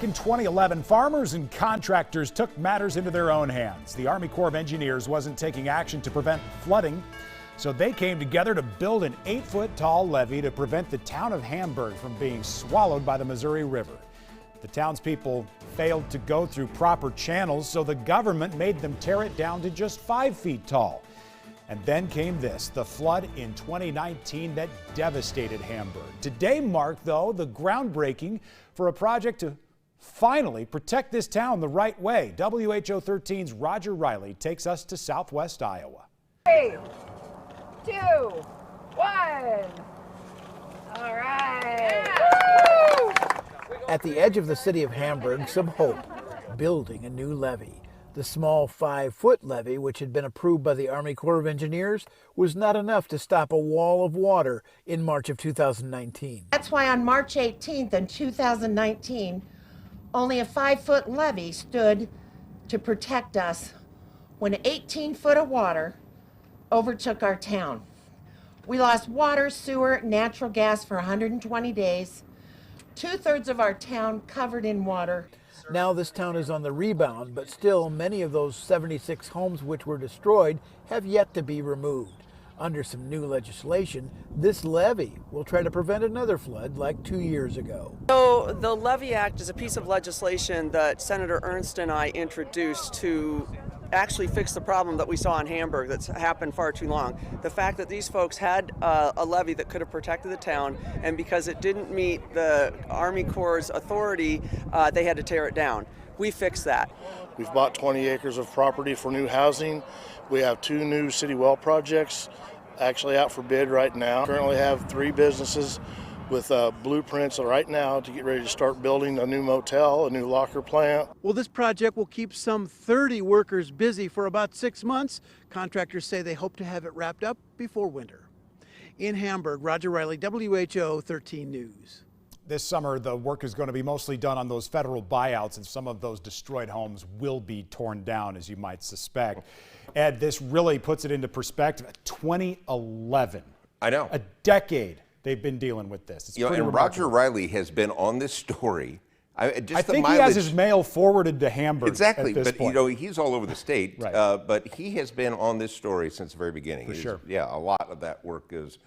In 2011, farmers and contractors took matters into their own hands. The Army Corps of Engineers wasn't taking action to prevent flooding, so they came together to build an 8-foot tall levee to prevent the town of Hamburg from being swallowed by the Missouri River. The townspeople failed to go through proper channels, so the government made them tear it down to just 5 feet tall. And then came this, the flood in 2019 that devastated Hamburg. Today marked, though, the groundbreaking for a project to finally protect this town the right way. WHO 13's Roger Riley takes us to southwest Iowa. 3, 2, 1. All right. At the edge of the city of Hamburg, some hope, building a new levee. The small 5-foot levee, which had been approved by the Army Corps of Engineers, was not enough to stop a wall of water in March of 2019. That's why on March 18th in 2019, only a 5-foot levee stood to protect us when 18 foot of water overtook our town. We lost water, sewer, natural gas for 120 days. 2/3 of our town covered in water. Now this town is on the rebound, but still many of those 76 homes which were destroyed have yet to be removed. Under some new legislation, this levee will try to prevent another flood like 2 years ago. So the Levee Act is a piece of legislation that Senator Ernst and I introduced to actually fix the problem that we saw in Hamburg that's happened far too long. The fact that these folks had a levee that could have protected the town, and because it didn't meet the Army Corps' authority, they had to tear it down. We fixed that. We've bought 20 acres of property for new housing. We have 2 new city well projects actually out for bid right now. Currently have 3 businesses with blueprints right now to get ready to start building a new motel, a new locker plant. Well, this project will keep some 30 workers busy for about 6 months. Contractors say they hope to have it wrapped up before winter. In Hamburg, Roger Riley, WHO 13 News. This summer, the work is going to be mostly done on those federal buyouts, and some of those destroyed homes will be torn down, as you might suspect. Ed, this really puts it into perspective. 2011. I know. A decade they've been dealing with this. It's pretty and remarkable. Roger Riley has been on this story. I think he has his mail forwarded to Hamburg. Exactly, at this but point. he's all over the state. Right. But he has been on this story since the very beginning. For sure. Yeah, a lot of that work is